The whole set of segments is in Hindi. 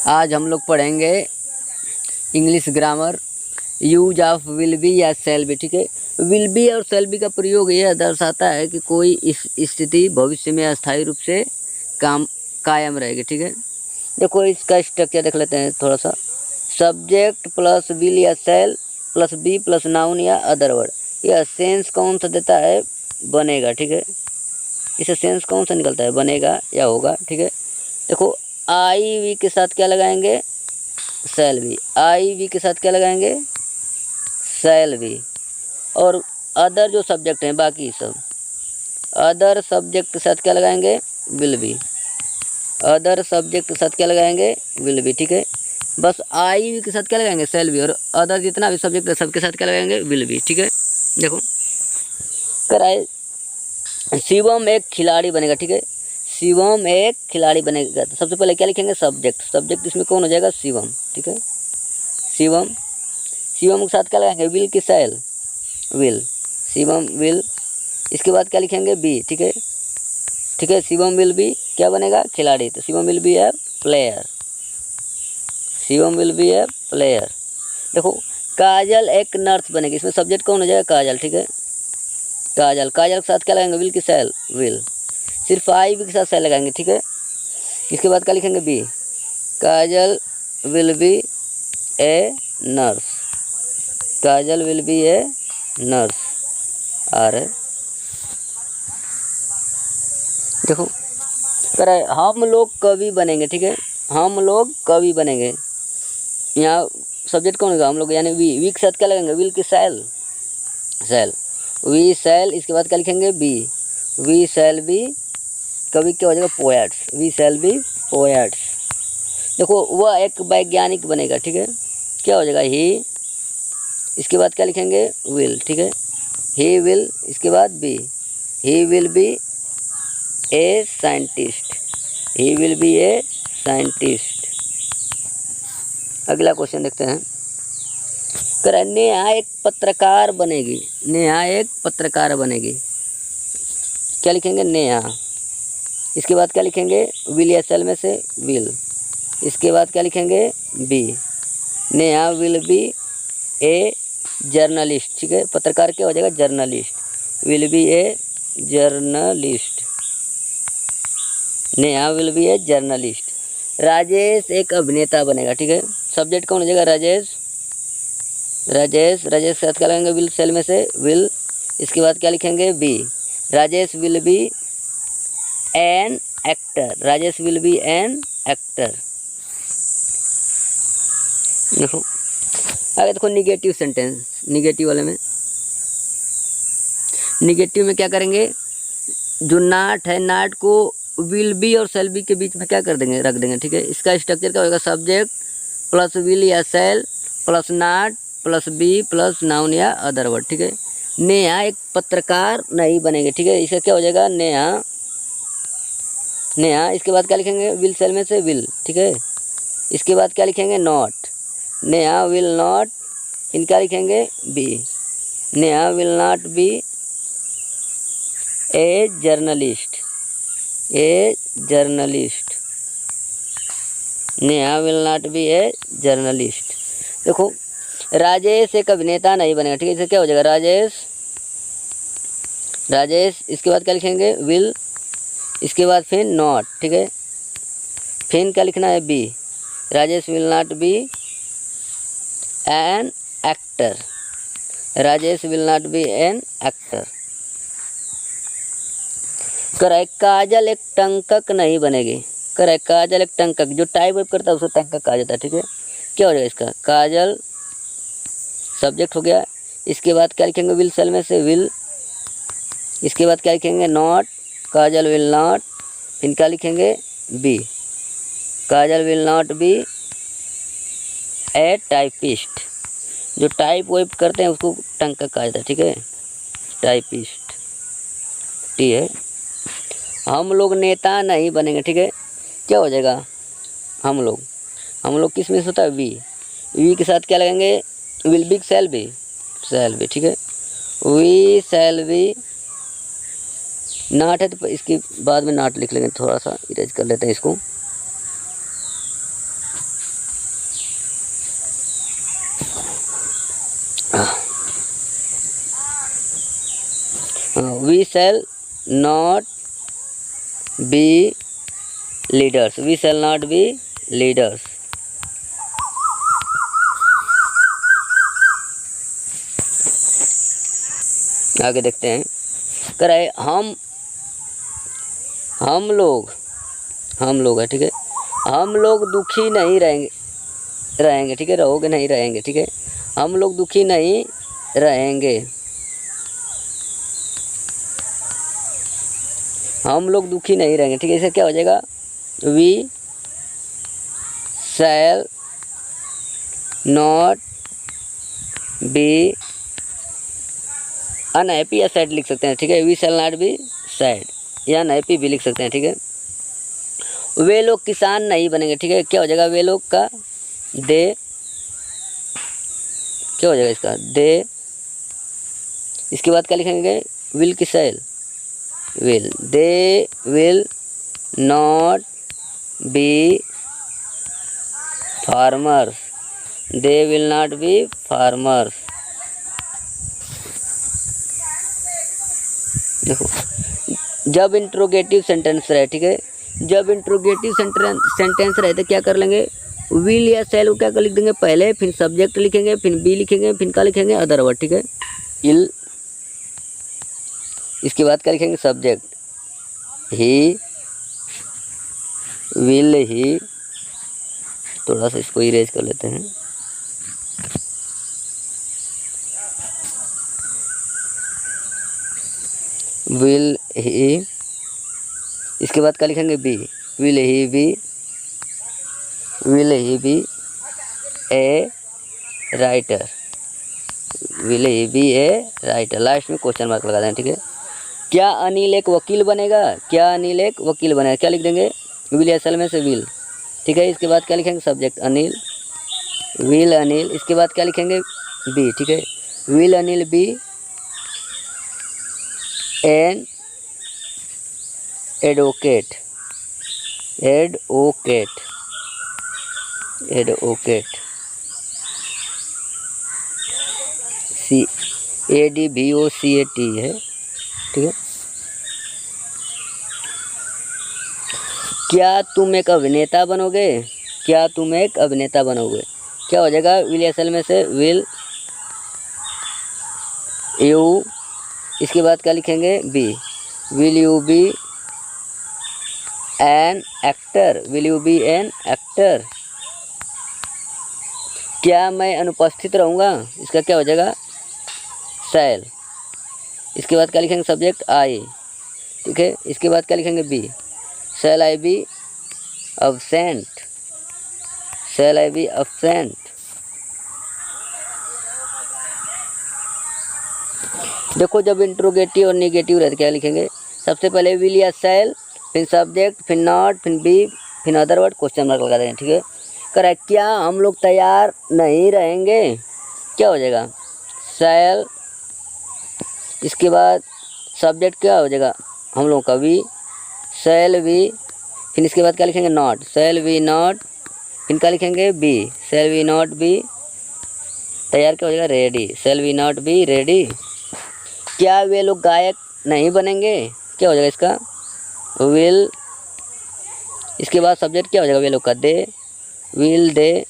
आज हम लोग पढ़ेंगे English grammar, use of will be या शैल बी। ठीक है, विल बी और शैल बी का प्रयोग यह दर्शाता है कि कोई इस स्थिति भविष्य में अस्थायी रूप से कायम रहेगी। ठीक है, देखो इसका स्ट्रक्चर देख लेते हैं थोड़ा सा। सब्जेक्ट प्लस विल या shall plus be plus noun या अदर वर्ड, यह सेंस कौन सा देता है? बनेगा। ठीक है, इसे सेंस कौन सा निकलता है? बनेगा या होगा। ठीक है, देखो आई वी के साथ क्या लगाएंगे? Shall be. आई वी के साथ क्या लगाएंगे? Shall be. और अदर जो सब्जेक्ट हैं बाकी सब, अदर सब्जेक्ट के साथ क्या लगाएंगे? Will be. अदर सब्जेक्ट के साथ क्या लगाएंगे? Will be. ठीक है, बस आई वी के साथ क्या लगाएंगे? Shall be. और अदर जितना भी सब्जेक्ट है सबके साथ क्या लगाएंगे? Will be. ठीक है, देखो कराए शिवम एक खिलाड़ी बनेगा। ठीक है, शिवम एक खिलाड़ी बनेगा तो सबसे पहले क्या लिखेंगे? सब्जेक्ट। सब्जेक्ट इसमें कौन हो जाएगा? शिवम। ठीक है, शिवम। शिवम के साथ क्या लगाएंगे? विल की शैल? विल। शिवम विल। इसके बाद क्या लिखेंगे? बी। ठीक है, ठीक है, शिवम विल बी क्या बनेगा? खिलाड़ी। तो Shivam will be a player. Shivam will be a player. देखो काजल एक नर्स बनेगी, इसमें सब्जेक्ट कौन हो जाएगा? काजल। ठीक है, काजल। काजल के साथ क्या लगाएंगे? विल की शैल? विल। सिर्फ आई वी के साथ शैल लगाएंगे। ठीक है, इसके बाद क्या लिखेंगे? B. Kajal will be a nurse. Kajal will be a nurse. आ रहे देखो करे हम लोग कवि बनेंगे। ठीक है, हम लोग कवि बनेंगे। यहाँ सब्जेक्ट कौन होगा? हम लोग, यानी वी। वी के साथ क्या लगाएंगे? विल की शैल? शैल। We shall. इसके बाद क्या लिखेंगे? बी। वी शैल बी कवि क्या हो जाएगा? Poets. We shall be poets. देखो वह एक वैज्ञानिक बनेगा। ठीक है, क्या हो जाएगा? ही। इसके बाद क्या लिखेंगे? विल। ठीक है, ही विल। इसके बाद be. He will be a scientist. He will be a scientist. अगला क्वेश्चन देखते हैं। नेहा एक पत्रकार बनेगी। नेहा एक पत्रकार बनेगी, क्या लिखेंगे? नेहा। इसके बाद क्या लिखेंगे? विल या शैल में से? विल। इसके बाद क्या लिखेंगे? Be. Neha will be a journalist. ठीक है, पत्रकार क्या हो जाएगा? Journalist. Will be a journalist. Neha will be a journalist. Rajesh एक अभिनेता बनेगा। ठीक है, सब्जेक्ट कौन हो जाएगा? राजेश। राजेश। राजेश के साथ क्या लगेंगे? विल शैल में से? विल। इसके बाद क्या लिखेंगे? Be. Rajesh will be an actor. Rajesh will be an actor. देखो आगे देखो निगेटिव सेंटेंस। निगेटिव वाले में, निगेटिव में क्या करेंगे? जो नाट है, नाट को विल बी और शैल बी के बीच में क्या कर देंगे? रख देंगे। ठीक है, इसका स्ट्रक्चर क्या होगा? सब्जेक्ट प्लस विल या shall plus naught plus be plus noun या अदर वर्ड। ठीक है, नेहा एक पत्रकार नहीं बनेगी। ठीक है, इसका क्या हो जाएगा? नेहा। नेहा। इसके बाद क्या लिखेंगे? विल शैल में से? विल। ठीक है, इसके बाद क्या लिखेंगे? नॉट। Neha will not. इनका लिखेंगे? Be. Neha will not be a journalist. A journalist. Neha will not be a journalist. देखो राजेश एक अभिनेता नहीं बनेगा। ठीक है, इसे क्या हो जाएगा? राजेश। राजेश। इसके बाद क्या लिखेंगे? विल। इसके बाद फिर नॉट। ठीक है, फिर क्या लिखना है? B. Rajesh will not be an actor. Rajesh will not be an actor. Correct, Kajal एक टंकक नहीं बनेगी। करेक्ट, काजल एक टंकक, जो टाइप वाइप करता है उसको टंकक कहा जाता है। ठीक है, क्या हो जाएगा इसका? काजल सब्जेक्ट हो गया। इसके बाद क्या लिखेंगे? विल शैल में से? विल। इसके बाद क्या लिखेंगे? नॉट। Kajal will not. फिर क्या लिखेंगे? B. Kajal will not be a typist. जो टाइप वाइप करते हैं उसको टंकक कहा जाता है। ठीक है, टाइपिस्ट। टी है। हम लोग नेता नहीं बनेंगे। ठीक है, क्या हो जाएगा? हम लोग। हम लोग किस में से होता है? वी। वी के साथ क्या लगाएंगे? Will be shall be? Shall be. ठीक है, वी शैल बी। नाट है तो इसके बाद में नाट लिख लेंगे, थोड़ा सा इरेज कर लेते हैं इसको। We shall not be leaders, we shall not be leaders. आगे देखते हैं, कह रहा है हम लोग है, ठीक है, हम लोग दुखी नहीं रहेंगे, ठीक है, रहोगे नहीं रहेंगे, ठीक है, हम लोग दुखी नहीं रहेंगे, हम लोग दुखी नहीं रहेंगे, ठीक है। इसे क्या हो जाएगा, we shall not be unhappy या सैड लिख सकते हैं, ठीक है, we shall not be sad या अनहैप्पी भी लिख सकते हैं, ठीक है। वे लोग किसान नहीं बनेंगे, ठीक है, क्या हो जाएगा, वे लोग का दे, क्या हो जाएगा इसका, दे। इसके बाद क्या लिखेंगे, विल की shall, will, they will not be farmers, they will not be farmers. देखो, जब इंट्रोगेटिव सेंटेंस रहे, ठीक है, जब इंट्रोगेटिव सेंटेंस रहे तो क्या कर लेंगे, विल या शैल को क्या कर लिख देंगे पहले, फिर सब्जेक्ट लिखेंगे, फिर बी लिखेंगे, फिर क्या लिखेंगे, अदर वर्ड, ठीक है, इल। इसके बाद क्या लिखेंगे, सब्जेक्ट, ही विल, ही, थोड़ा सा इसको इरेज कर लेते हैं, विल ही। इसके बाद क्या लिखेंगे, be, will he be a writer, will he be a writer. Last में क्वेश्चन मार्क लगा दें, ठीक है। क्या अनिल एक वकील बनेगा, क्या अनिल एक वकील बनेगा, क्या लिख देंगे, विल असल में से विल, ठीक है। इसके बाद क्या लिखेंगे, सब्जेक्ट अनिल, विल अनिल। इसके बाद क्या लिखेंगे, बी, ठीक है, will Anil be an advocate, advocate सी ADVOCAT है, ठीक है। क्या तुम एक अभिनेता बनोगे, क्या तुम एक अभिनेता बनोगे, क्या हो जाएगा, विल असल में से विल यू। इसके बाद क्या लिखेंगे, be, will you be an actor, will you be an actor. क्या मैं अनुपस्थित रहूँगा, इसका क्या हो जाएगा, शैल। इसके बाद क्या लिखेंगे, सब्जेक्ट आई, ठीक है। इसके बाद क्या लिखेंगे, be, shell I B absent, shell I B absent. देखो, जब इंट्रोगेटिव और नेगेटिव रहते क्या लिखेंगे, सबसे पहले विल या शैल, फिर सब्जेक्ट, फिर नॉट, फिर बी, फिर अदर वर्ड, क्वेश्चन मार्क लगा देंगे, ठीक है। करेक्ट, क्या हम लोग तैयार नहीं रहेंगे, क्या हो जाएगा, शैल। इसके बाद सब्जेक्ट क्या हो जाएगा, हम लोग का वी, शैल वी। फिर इसके बाद क्या लिखेंगे, नॉट, शैल वी नॉट। फिर क्या लिखेंगे, be, shall we not be तैयार, क्या हो जाएगा, ready, shall we not be ready. क्या वे लोग गायक नहीं बनेंगे, क्या हो जाएगा इसका, विल। इसके बाद सब्जेक्ट क्या हो जाएगा, वे लोग का दे, विल दे।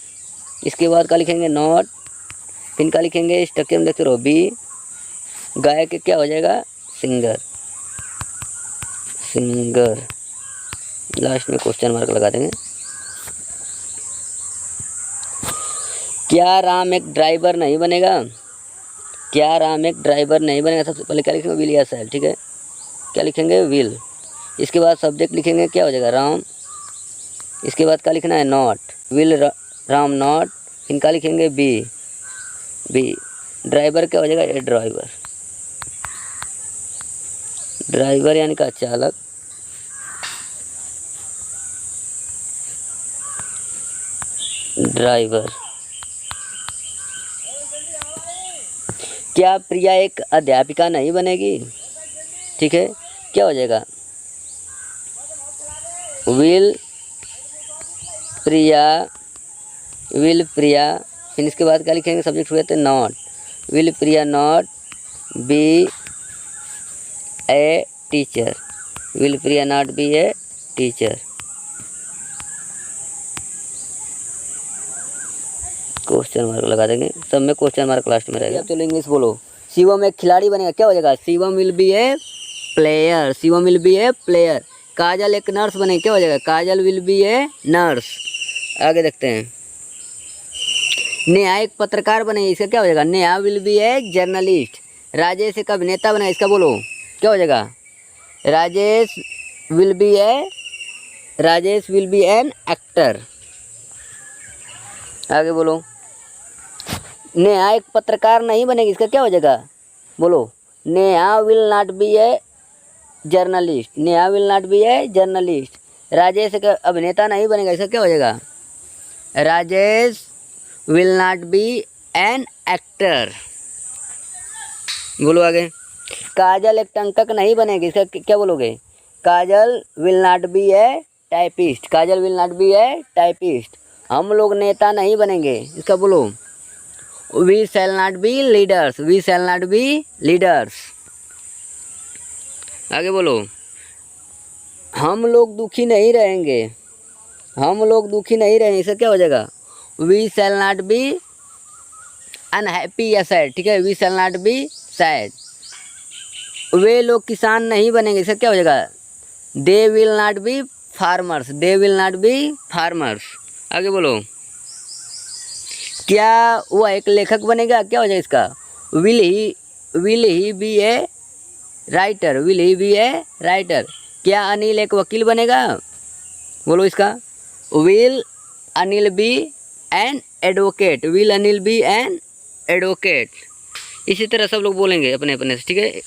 इसके बाद क्या लिखेंगे, नॉट। फिर क्या लिखेंगे, स्ट्रक्चर में देखते रहो, बी, गायक क्या हो जाएगा, सिंगर, सिंगर। लास्ट में क्वेश्चन मार्क लगा देंगे। क्या राम एक ड्राइवर नहीं बनेगा, क्या राम एक ड्राइवर नहीं बनेगा, सबसे पहले क्या लिखेंगे, विल या शैल, ठीक है, क्या लिखेंगे, विल। इसके बाद सब्जेक्ट लिखेंगे, क्या हो जाएगा, राम। इसके बाद क्या लिखना है, नॉट, विल राम नॉट। फिर क्या लिखेंगे, बी, ड्राइवर क्या हो जाएगा, ए ड्राइवर, ड्राइवर यानी का चालक, ड्राइवर। क्या प्रिया एक अध्यापिका नहीं बनेगी, ठीक है, क्या हो जाएगा, विल प्रिया। फिर इसके बाद क्या लिखेंगे, सब्जेक्ट हुए थे not, will Priya not be a teacher, will Priya not be a teacher. Question mark लगा देंगे, सब में क्वेश्चन मार्क लास्ट में रहेगा। चलो इंग्लिश बोलो। शिवम एक खिलाड़ी बनेगा, क्या हो जाएगा? Shivam will be a player, Shivam will be a player. Kajal एक नर्स बनेगी, क्या हो जाएगा? Kajal will be a nurse. आगे देखते हैं। नेहा एक पत्रकार बनेगी, इसका क्या हो जाएगा? Neha will be a journalist. Rajesh एक अभिनेता बनेगा, इसका बोलो क्या हो जाएगा? Rajesh will be an actor. आगे बोलो। नेहा एक पत्रकार नहीं बनेगी, इसका क्या हो जाएगा? बोलो। Neha will not be a journalist, Neha will not be a journalist. Rajesh एक अभिनेता नहीं बनेगा, इसका क्या हो जाएगा? Rajesh will not be an actor. बोलो आगे। काजल एक टंकक नहीं बनेगी, इसका क्या बोलोगे? Kajal will not be a typist, Kajal will not be a typist. हम लोग नेता नहीं बनेंगे, इसका बोलो। We shall not be leaders, we shall not be leaders. आगे बोलो। हम लोग दुखी नहीं रहेंगे, हम लोग दुखी नहीं रहेंगे, इसका क्या हो जाएगा? We shall not be unhappy या सैड, ठीक है, we shall not be sad. वे लोग किसान नहीं बनेंगे, इसका क्या हो जाएगा? They will not be farmers, they will not be farmers. आगे बोलो। क्या वह एक लेखक बनेगा, क्या हो जाएगा इसका? Will he be a writer, will he be a writer. क्या अनिल एक वकील बनेगा? बोलो इसका। Will Anil be an advocate, will Anil be an advocate. इसी तरह सब लोग बोलेंगे अपने अपने से, ठीक है।